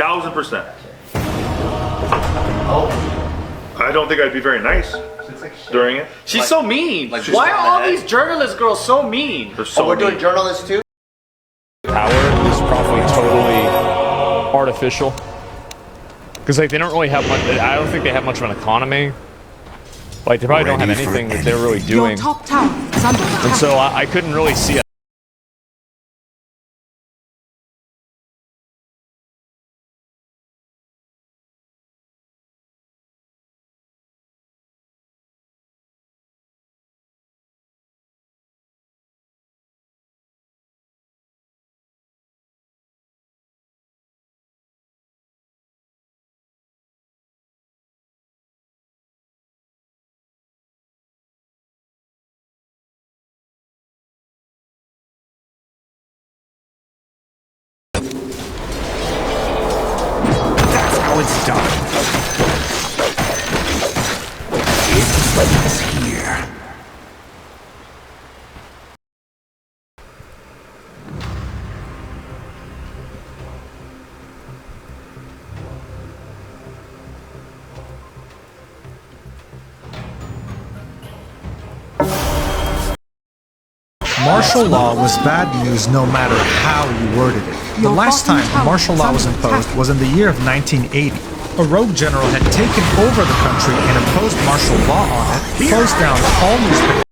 1000%. I don't think I'd be very nice during it. She's so mean. like Why are all these journalist girls so mean? They're so we're mean. doing journalists too? Power is probably totally artificial. Because like they don't really have much. I don't think they have much of an economy. Like they probably don't have anything that they're really doing. Your top tower is under attack. And so I couldn't really see it. That's how it's done. It's here. Martial law was bad news no matter how you worded it. The last time martial law was imposed was in the year of 1980. A rogue general had taken over the country and imposed martial law on it, closed down all newspapers.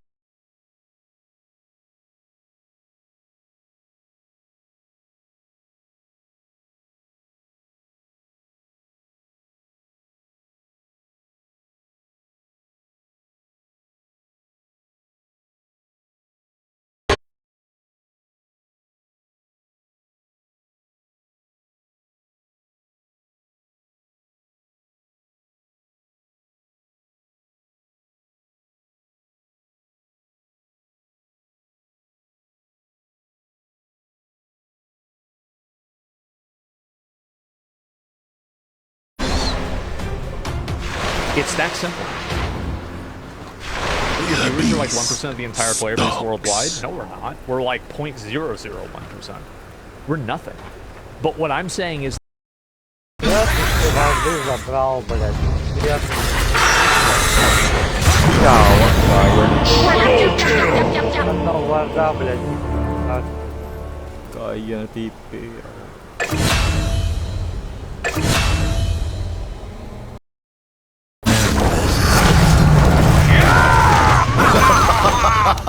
It's that simple. We're like 1% of the entire player base worldwide. No, we're not. We're like 0.001%. We're nothing. But what I'm saying is.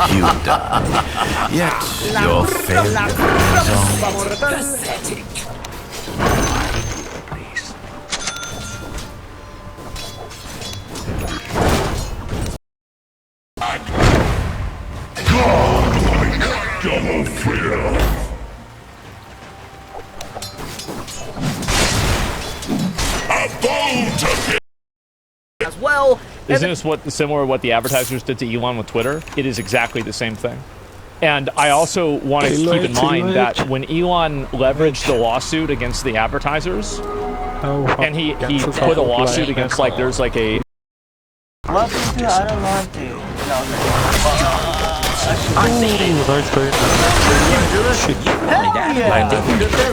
You die. Yet your failure is only pathetic. Please. Godlike double fear. A bone to As well. Isn't this similar to what the advertisers did to Elon with Twitter? It is exactly the same thing. And I also want to keep in mind that when Elon leveraged the lawsuit against the advertisers, and he put a lawsuit against, like, there's like a... I don't want to.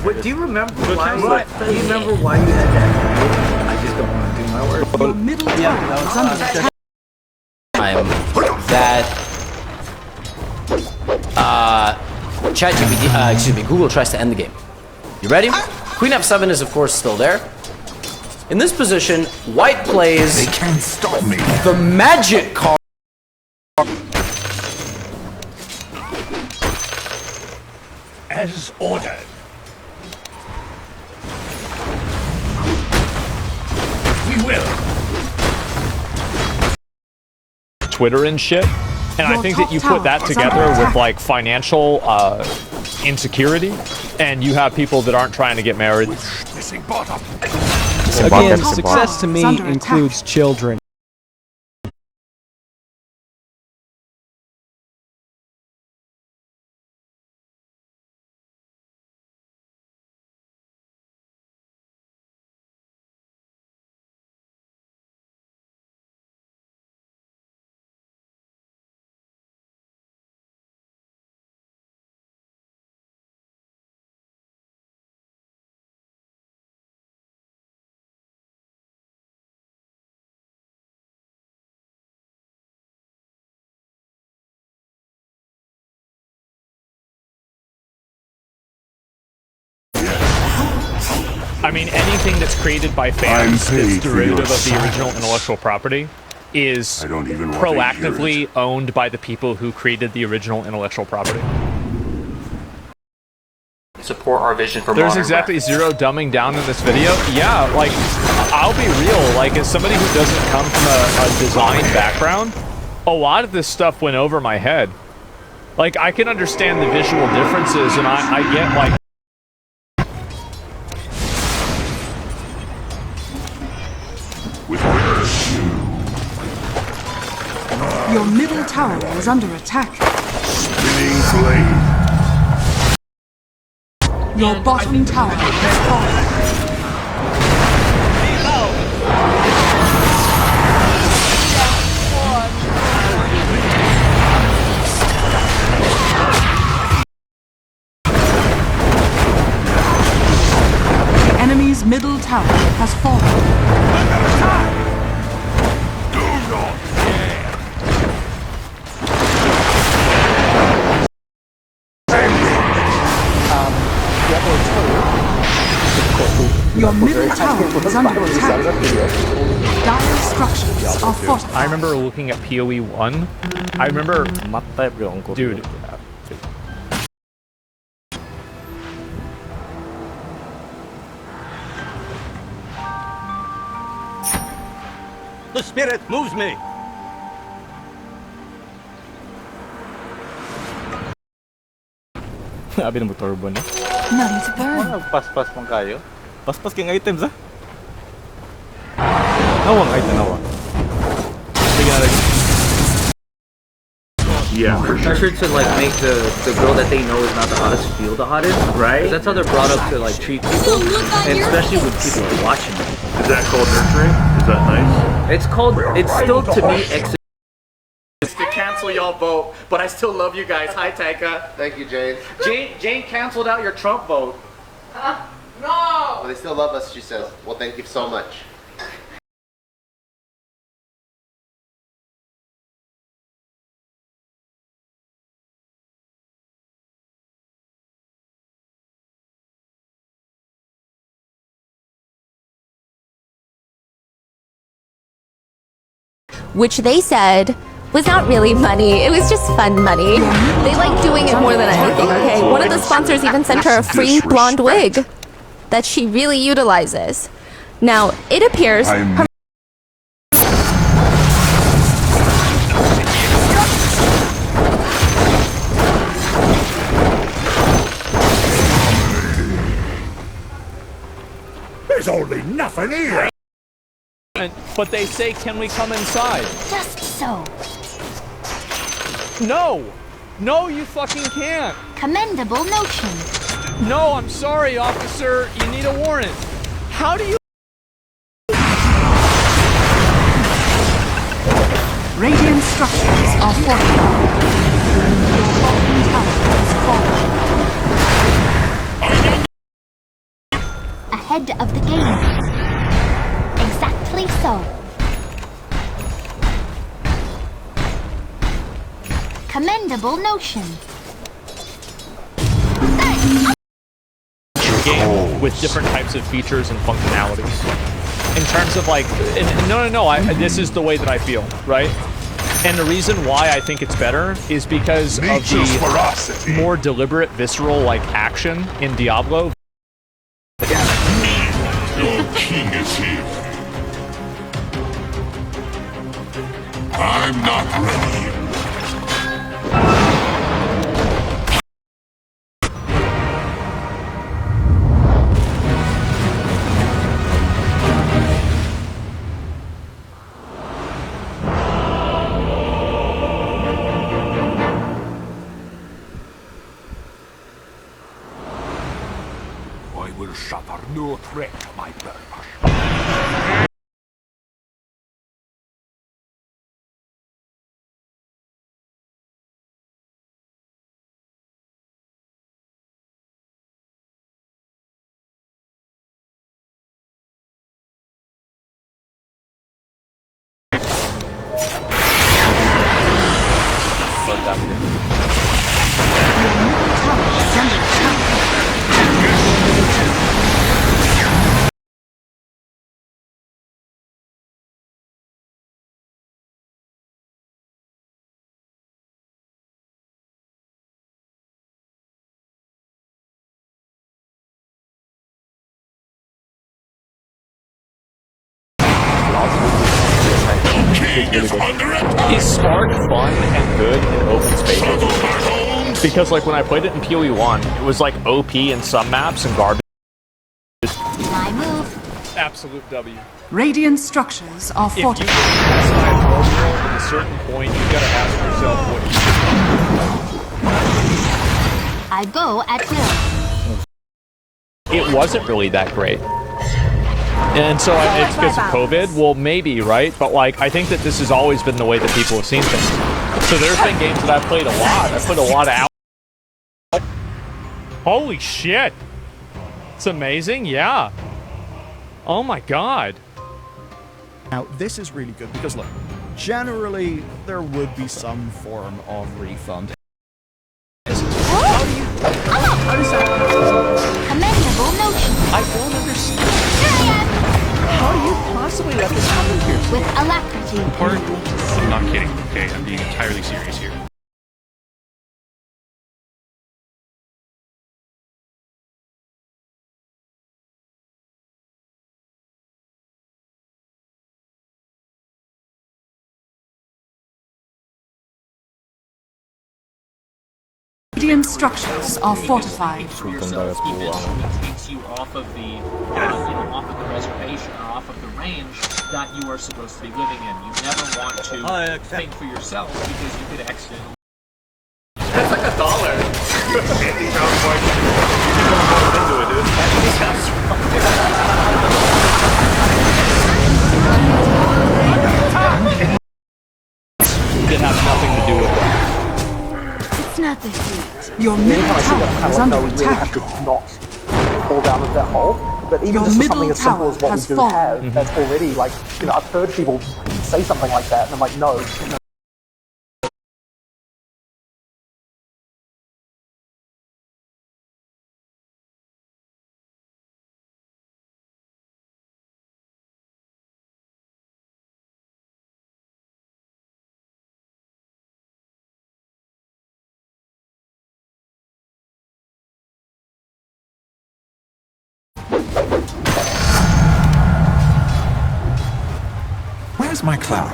Wait, do you remember why? Do you remember why you had that? I just don't want to do my work. Your middle tower is under attack. ChatGPT, Google tries to end the game. You ready? Queen F7 is of course still there. In this position, White plays. They can't stop me. The magic card. As ordered. We will. Twitter and shit. And I think that you put that together with like financial insecurity, and you have people that aren't trying to get married. Again, success to me includes children. I mean, anything that's created by fans that's derivative of the original intellectual property is proactively owned by the people who created the original intellectual property. Support our vision for There's modern exactly rap. zero dumbing down in this video. Yeah, like, I'll be real, like, as somebody who doesn't come from a design background, a lot of this stuff went over my head. Like, I can understand the visual differences, and I get, like... Your middle tower is under attack. Spinning blade. Your bottom tower has fallen. The enemy's middle tower has fallen. Your middle tower is under attack. Dire structures are fortified. I remember looking at PoE 1. I remember... Dude. The spirit moves me. Sabi ng turbo na. Nothing to burn. Pas-pas mong kayo. Pas-pas kayong items ah. Nawang item nawa. Yeah, for sure. Pressure to like make the girl that they know is not the hottest feel the hottest, right? 'Cause that's how they're brought up to like treat people, and especially with people watching them. Is that called nurturing? Is that nice? It's called. It's still to me To cancel y'all vote, but I still love you guys. Hi, Taika. Thank you, Jane. Jane canceled out your Trump vote. Well, they still love us, she says. Well, thank you so much. Which they said was not really money. It was just fun money. They like doing it more than anything, okay? One of the sponsors even sent her a free blonde wig that she really utilizes. Now, it appears her There's only nothing here. But they say, can we come inside? just so No! No, you fucking can't! commendable notion. No, I'm sorry, officer. You need a warrant. How do you... Radiant structures are fortified. Your bottom tower has fallen. Ahead of the game. Exactly so. Commendable notion. Game with different types of features and functionalities. In terms of like, this is the way that I feel, right? And the reason why I think it's better is because of the more deliberate, visceral like action in Diablo. Your king is here. I'm not ready. I will suffer no threat to my purpose. Is Spark fun and good in open spaces? Because like when I played it in PoE 1, it was like OP in some maps and garbage. My move. Absolute W. Radiant structures are If you fortified. pass by a 12-year-old at a certain point, you gotta ask yourself what I go at will. it wasn't really that great. And so it's because of COVID? Well, maybe, right? But like, I think that this has always been the way that people have seen things. So there's been games that I've played a lot. I've played a lot of hours. Holy shit. It's amazing, yeah. Oh my god. Now, this is really good because, look, generally there would be some form of refund. How does that Commendable notion. I don't understand. Here I am. How do you possibly let this happen here? With alacrity. I'm not kidding, okay? I'm being entirely serious here. Radiant structures are fortified. Takes you off of the reservation or off of the range that you are supposed to be living in. You never want to think for yourself because you could accidentally. That's like $1. It has nothing to do with that. It's not the heat. Your middle tower is under attack. Not fall down into that hole. But even Your just middle something as simple as what tower we do has have, fallen. that's already like, you know, I've heard people say something like that, and I'm like, no. Where's my cloud?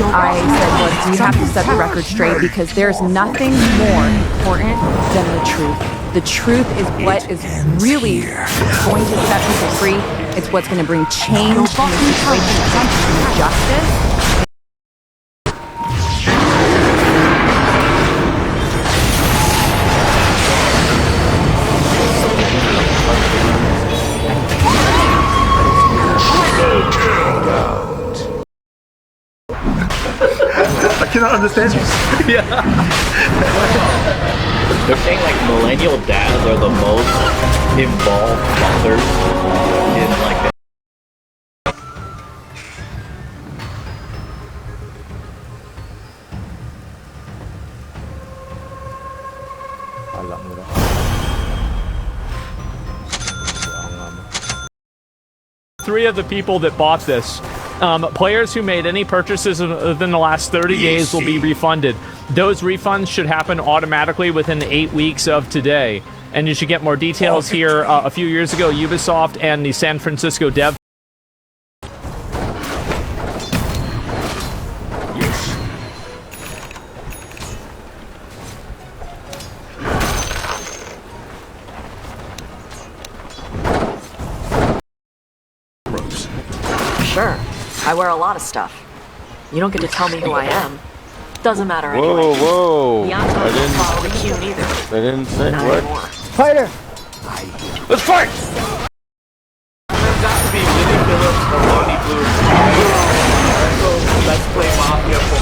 I said, look, we have to set the record straight because there's nothing more important than the truth. The truth is what is really going to set people free. It's what's going to bring change in the situation that comes to justice. I cannot understand you. Yeah. They're saying like millennial dads are the most involved fathers in like the Three of the people that bought this. Players who made any purchases within the last 30 days will be refunded. Those refunds should happen automatically within 8 weeks of today. And you should get more details here. A few years ago, Ubisoft and the San Francisco Dev Sure, I wear a lot of stuff. You don't get to tell me who I am. Doesn't matter anyway. Whoa! Beyond I doesn't didn't. follow the cue either. I didn't say Not what. anymore. Fighter! Let's fight! Got to be Willie Phillips or Lonnie Blue. So let's play Mafia for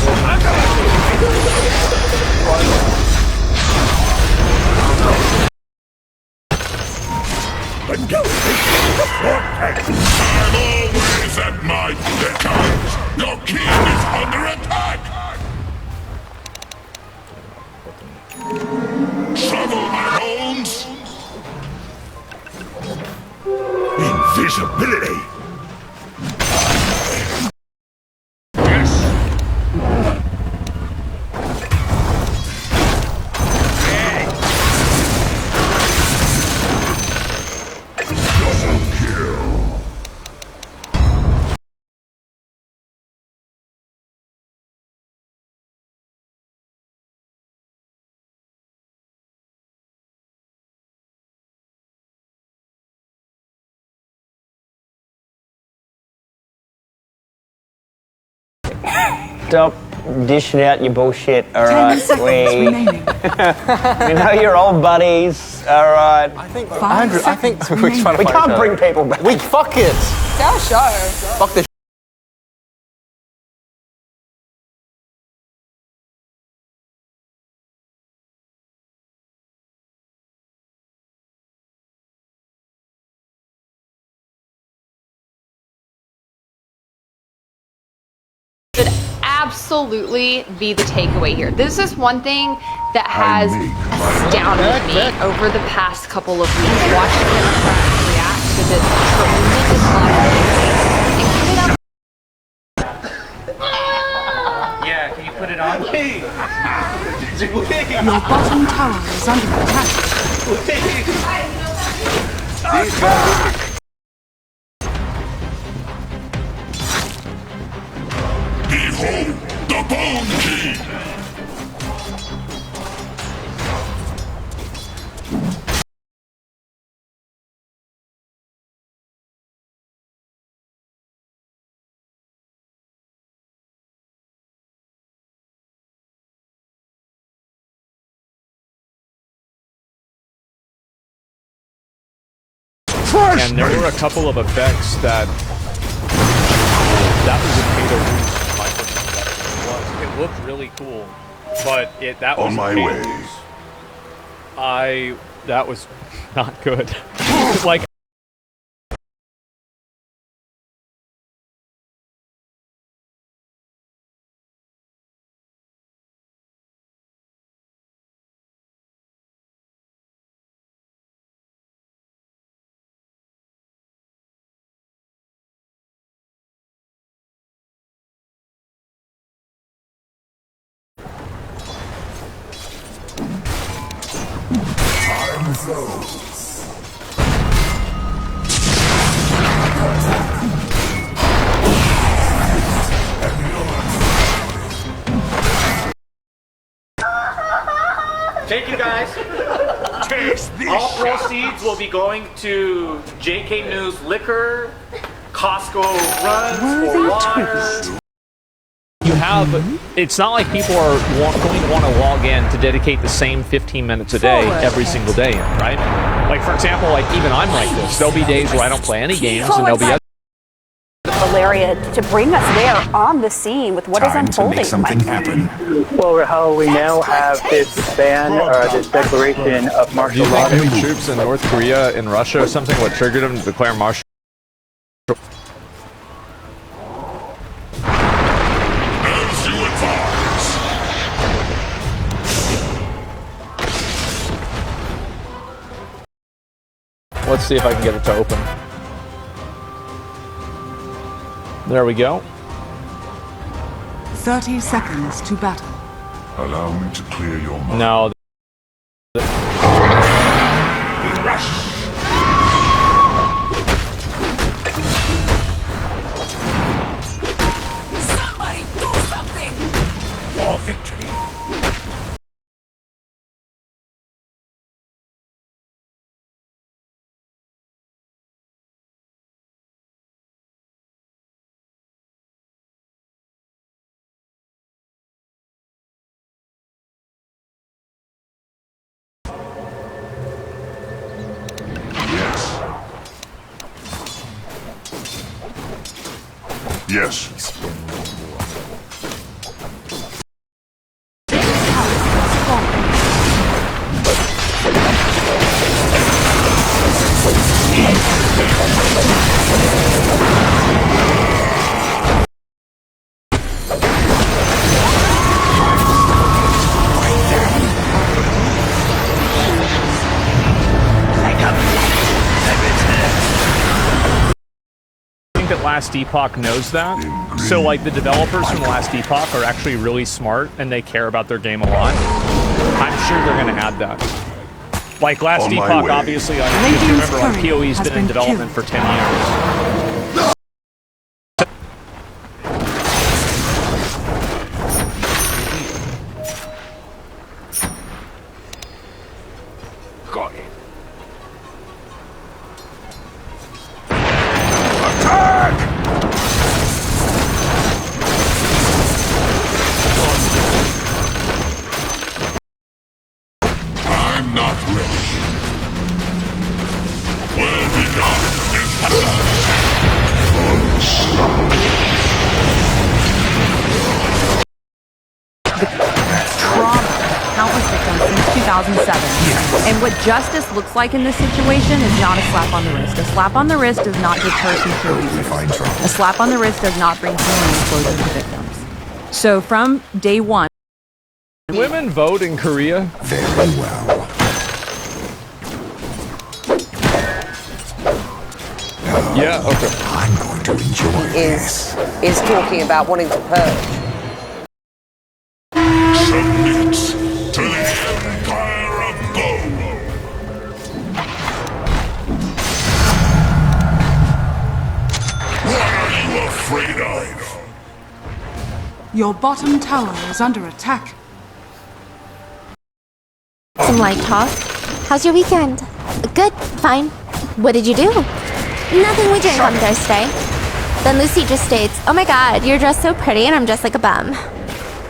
I'm always at my beckon. Your king is under attack. Trouble, my homes. Invisibility. Stop dishing out your bullshit, alright? 10 seconds remaining. We know you're old buddies, alright? I think, Andrew, I think we can't bring people back. We fuck it. It's our show. Fuck the should absolutely be the takeaway here. This is one thing that has astounded me over the past couple of weeks, watching Democrats react to this tremendous live. Yeah, can you put it on? Your bottom tower is under attack. Behold the bounty! And there were a couple of effects that was a beta roost. My personal it looked really cool, but that was on my way. That was not good. Like. Thank you guys. All proceeds will be going to JK News Liquor, Costco runs for water. You have, it's not like people are going to want to log in to dedicate the same 15 minutes a day every single day, right? Like, for example, like even I'm like this. There'll be days where I don't play any games, and there'll be other. Valeria, to bring us there on the scene with what is unfolding. Make something happen. Well, Rahul, we now have this ban or this declaration of martial law. Do you think troops in North Korea and Russia or something what triggered them to declare martial? As you advise. Let's see if I can get it to open. There we go. 30 seconds to battle. Allow me to clear your mind. No. Somebody do something! For victory. Yes. Last Epoch knows that. So like the developers from Last Epoch are actually really smart and they care about their game a lot. I'm sure they're going to add that. Like Last Epoch, obviously, if you remember, like PoE's been in development for 10 years. Got it. I'm not ready. Well begun. Trauma, countless victims since 2007. And what justice looks like in this situation is not a slap on the wrist. A slap on the wrist does not deter future abusers. A slap on the wrist does not bring healing and closure to victims. So from day one, women vote in Korea? Very well. Yeah, okay. I'm going to enjoy this. Is talking about wanting to purge. Submit to the Empire of Gold. What are you afraid of? Your bottom tower is under attack. Some light talk. How's your weekend? Good, fine. What did you do? Nothing, we drank on Thursday. Then Lucy just states, oh my god, you're dressed so pretty and I'm dressed like a bum.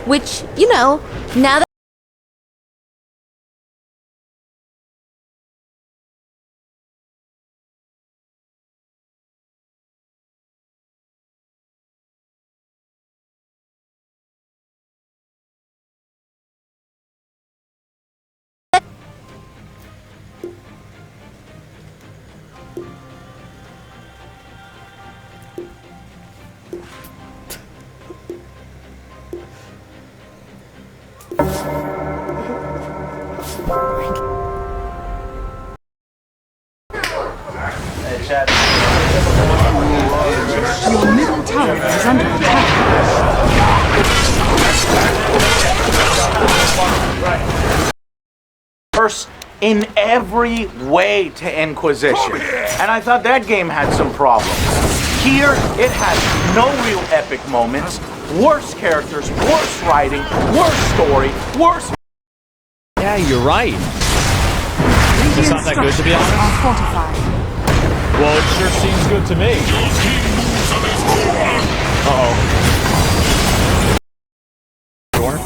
Which, you know, now that Your middle tower is under attack. First in every way to Inquisition. And I thought that game had some problems. Here, it has no real epic moments, worse characters, worse writing, worse story, worse... Yeah, you're right. It's not that good, to be honest. Are fortified. Well, it sure seems good to me. Uh-oh. Sure.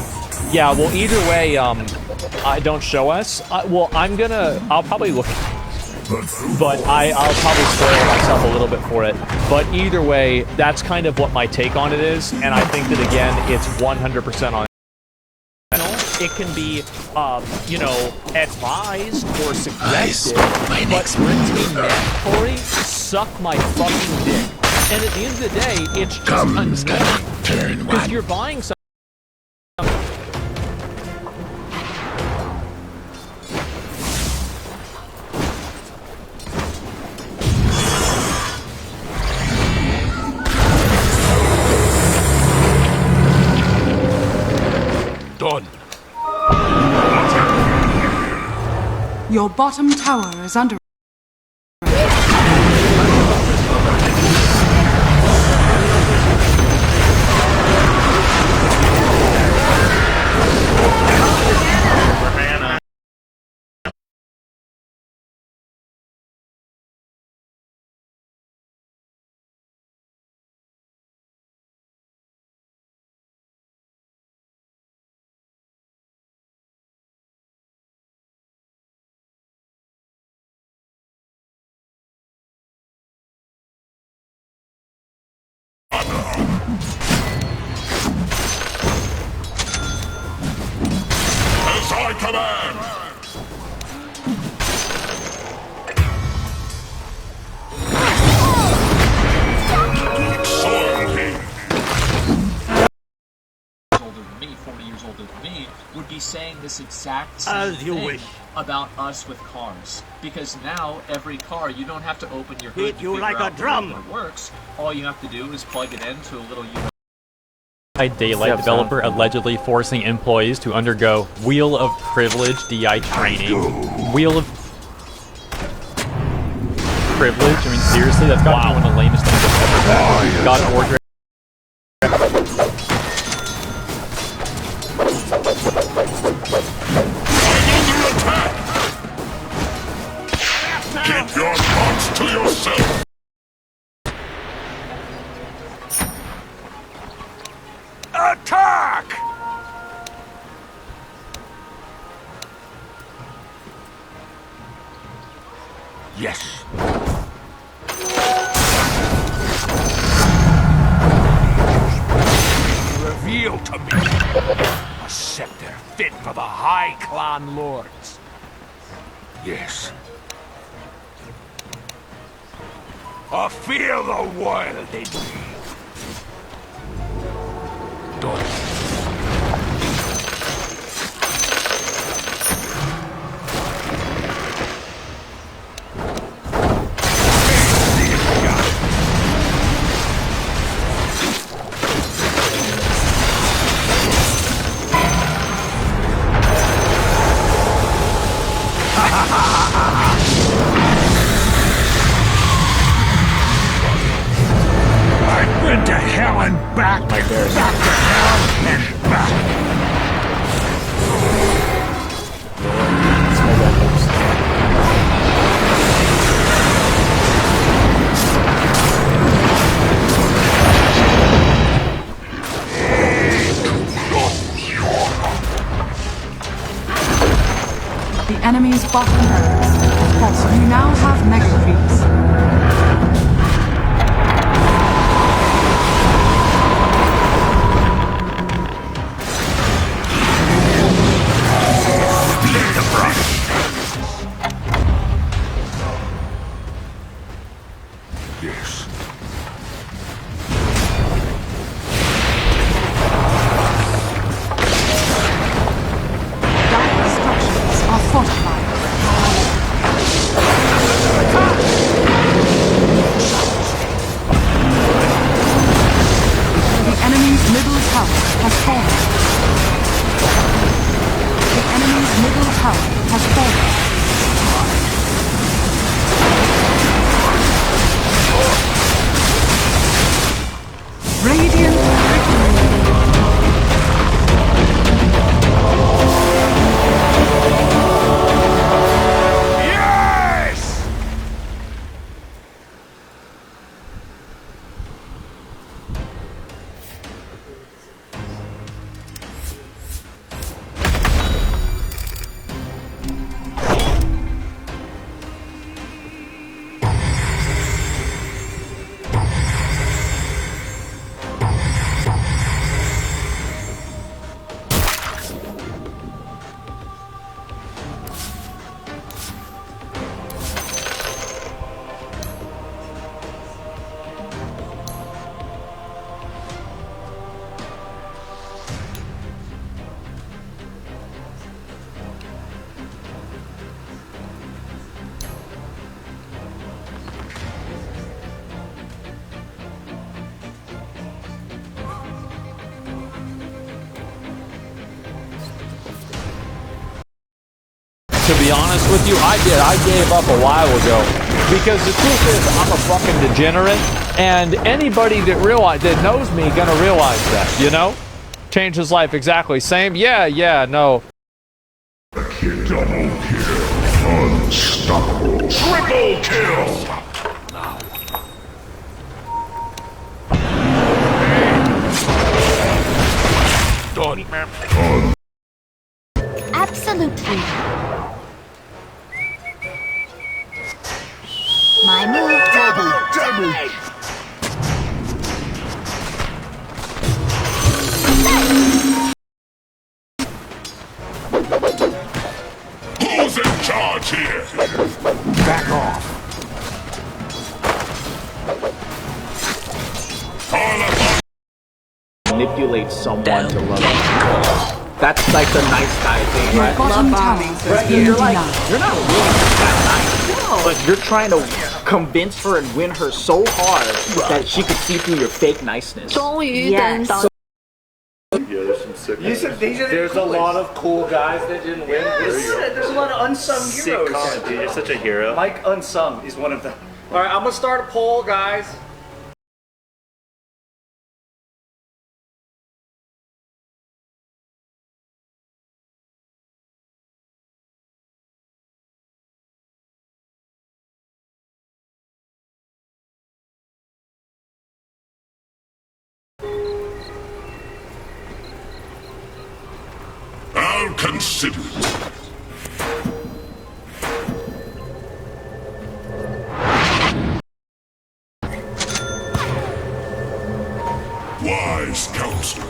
Yeah, well, either way, don't show us. I'll probably look, but I'll probably spoil myself a little bit for it. But either way, that's kind of what my take on it is, and I think that, again, it's 100% on. It can be, advised or suggested, but for it to be mandatory, suck my fucking dick. And at the end of the day, it's just annoying. Because you're buying something. Done. Your bottom tower is under As I command! Soil here. Older than me, 40 years older than me, would be saying this exact same thing about us with cars. Because now, every car, you don't have to open your hood to figure out how it works. All you have to do is plug it into a little USB. Daylight developer allegedly forcing employees to undergo Wheel of Privilege DI training. Wheel of Privilege? I mean, seriously? That's got to be one of the lamest things I've ever got order. Keep your thoughts to yourself! Attack! Yes. Reveal to me a scepter fit for the High Clan Lords. Yes. I feel the wild in me. Done. I've been to hell and back, back to hell and back. The enemy's bottom barracks. Also, you now have mega creeps. Yes. Dire structures are fortified. The enemy's middle tower has fallen. The enemy's middle tower has fallen. Radiant Yes! To be honest with you, I gave up a while ago. Because the truth is, I'm a fucking degenerate, and anybody that knows me gonna realize that, you know? Change his life exactly. Same? Yeah, no. Double kill. Unstoppable. Triple kill! Done. Absolutely. My move. Double damage! Who's in charge here? Back off. Manipulate someone to love you. That's like the nice guy thing, Your right? bottom tower Right, is being you're like, denied. you're not really that nice. But you're trying to convince her and win her so hard that she could see through your fake niceness. Yes. Yeah, there's some sick ones. There's a lot of cool guys that didn't win. There's a lot of unsung heroes. Sick dude, you're such a hero. Mike Unsung is one of them. All right, I'm gonna start a poll, guys. I'll consider it. wise counsel.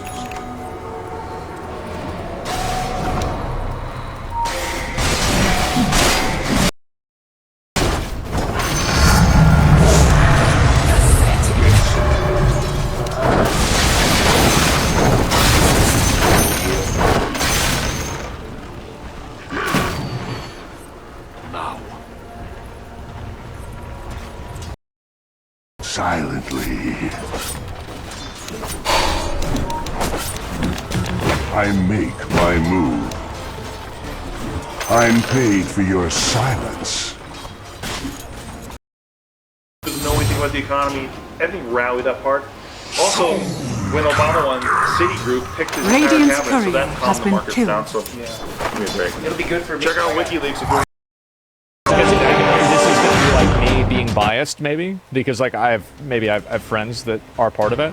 Silently. I make my move. I'm paid for your silence. Doesn't know anything about the economy. Everything rallied that part. Also, when Obama won, Citigroup picked his entire Radiant's cabinet, so courier that has calmed the been markets killed. down. So yeah, it'll be great. for me. Check out WikiLeaks if you This is going to be like me being biased, maybe, because like I have friends that are part of it.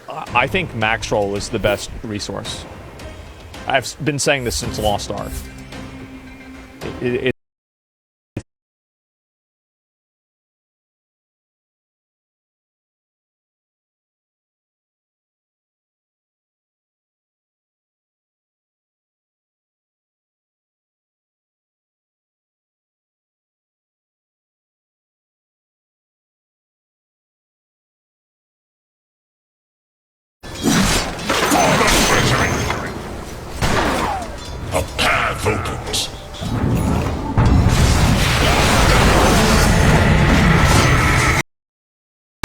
I think Maxroll is the best resource. I've been saying this since Lost Ark. A path opens.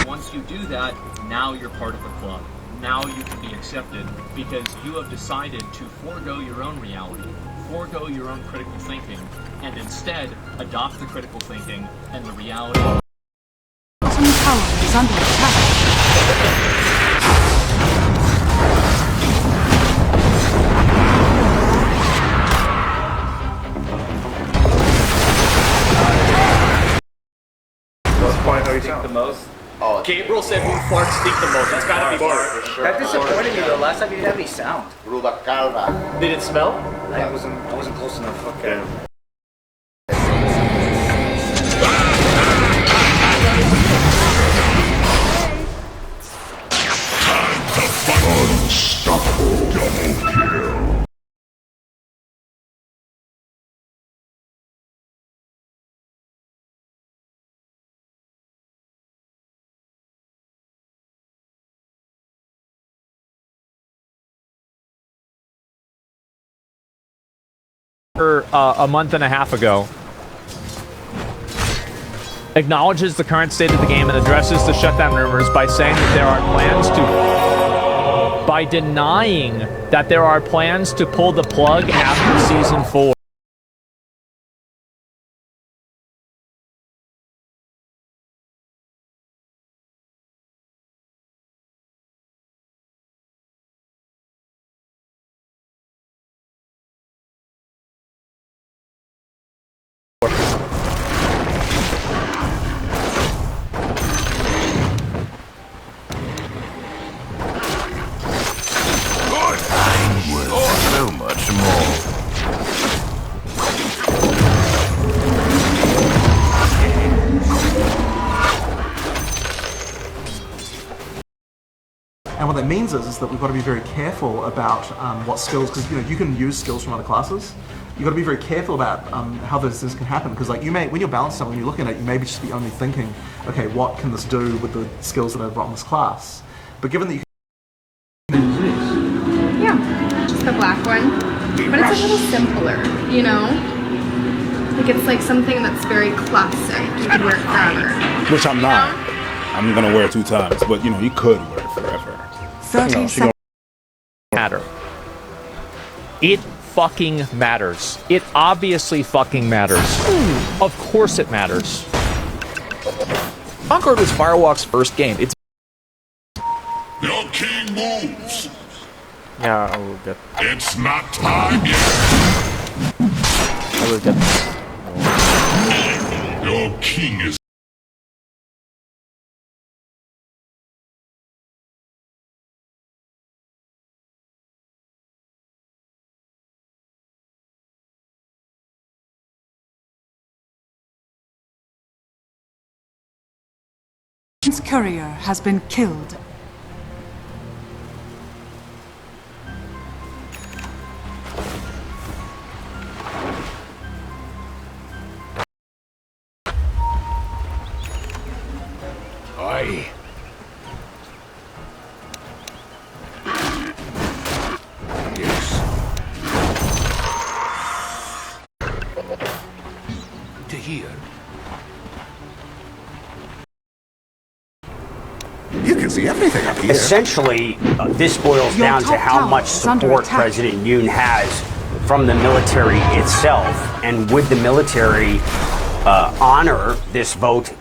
Once you do that, now you're part of the club. Now you can be accepted because you have decided to forego your own reality, forego your own critical thinking, and instead adopt the critical thinking and the reality. Bottom tower is under attack. That's quite how you sound. The most. Oh, Gabriel said who farts stink the most. That's gotta be Bart. for sure. That disappointed me though. Last time you didn't have any sound. Ruda Calva. Did it smell? I wasn't close enough. Okay. Unstoppable double kill. A month and a half ago, acknowledges the current state of the game and addresses the shutdown rumors by saying that there are plans to, by denying that there are plans to pull the plug after Season 4. So much more. And what that means is that we've got to be very careful about what skills, because you can use skills from other classes. You've got to be very careful about how those things can happen, because like when you're balancing something, when you're looking at it, you may just be only thinking, okay, what can this do with the skills that I've got in this class? But given that you Yeah, just the black one. But it's a little simpler, you know? Like it's like something that's very classic. You can wear it forever. Which I'm not. I'm gonna wear it 2 times, but you could wear it forever. 30 seconds. Matter. It fucking matters. It obviously fucking matters. Of course it matters. Concord was Firewalk's first game. It's Your king moves. Yeah, I will get. It's not time yet. I will get. Your king is. Courier has been killed. here. You can see everything up here. Essentially, this boils down to how much support President Yoon has from the military itself. And would the military honor this vote?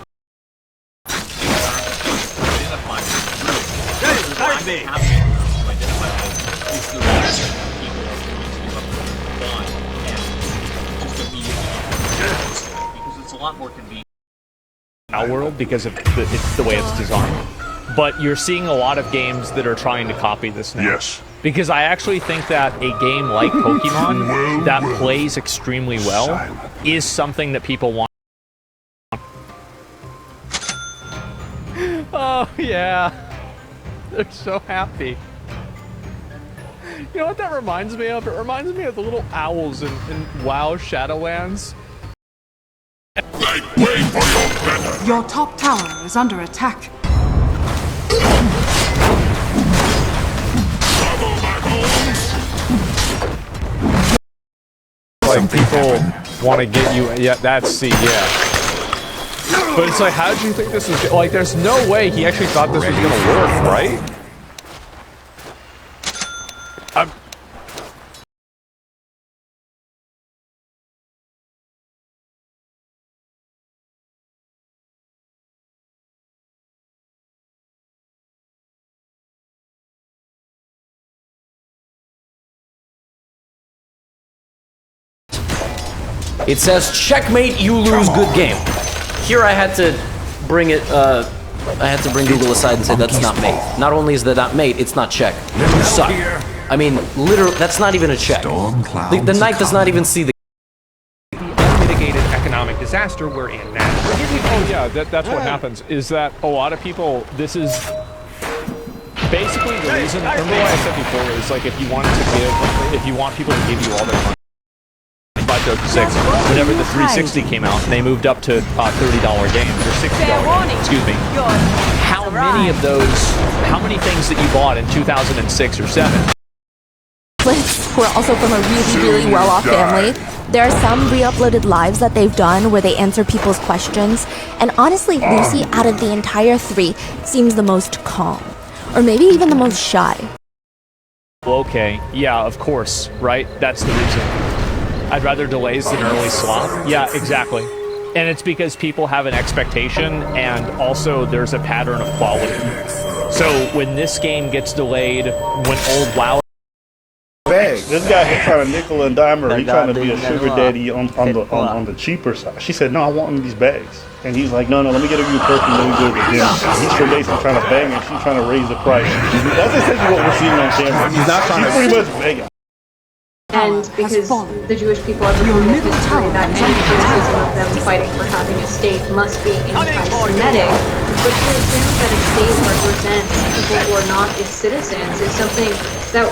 Because it's a lot more convenient. Our world because of it's the way it's designed. But you're seeing a lot of games that are trying to copy this now. Yes. Because I actually think that a game like Pokemon that plays extremely well is something that people want. Oh, yeah. They're so happy. You know what that reminds me of? It reminds me of the little owls in WoW Shadowlands. Your top tower is under attack. Like people want to get you, yeah, that's the, yeah. But it's like, how did you think this was, like, there's no way he actually thought this was going to work, right? It says, checkmate, you lose, good game. Here I had to bring it, I had to bring Google aside and say, that's not mate. Not only is that not mate, it's not check. You suck. I mean, literally, that's not even a check. The knight does not even see the unmitigated economic disaster we're in now. Oh yeah, that's what happens, is that a lot of people, this is basically the reason, remember what I said before, is like if you want people to give you all their money, whenever the 360 came out and they moved up to $30 games or $60 games, excuse me, how many of those, how many things that you bought in 2006 or 7? We're also from a really well-off family. There are some re-uploaded lives that they've done where they answer people's questions, and honestly, Lucy, out of the entire 3, seems the most calm, or maybe even the most shy. Well, okay, yeah, of course, right? That's the reason. I'd rather delays than early slop. Yeah, exactly. And it's because people have an expectation, and also there's a pattern of quality. So when this game gets delayed, when old WoW... This guy here trying to nickel and dime her. He's trying to be a sugar daddy on the cheaper side. She said, no, I want one of these bags. And he's like, no, let me get a new person, let me go to the gym. He's for basically trying to bang her. She's trying to raise the price. That's essentially what we're seeing on camera. He's not trying to... She's pretty much begging. And because the Jewish people have a history that any criticism of them fighting for having a state must be anti-Semitic, but to assume that a state represents people who are not its citizens is something that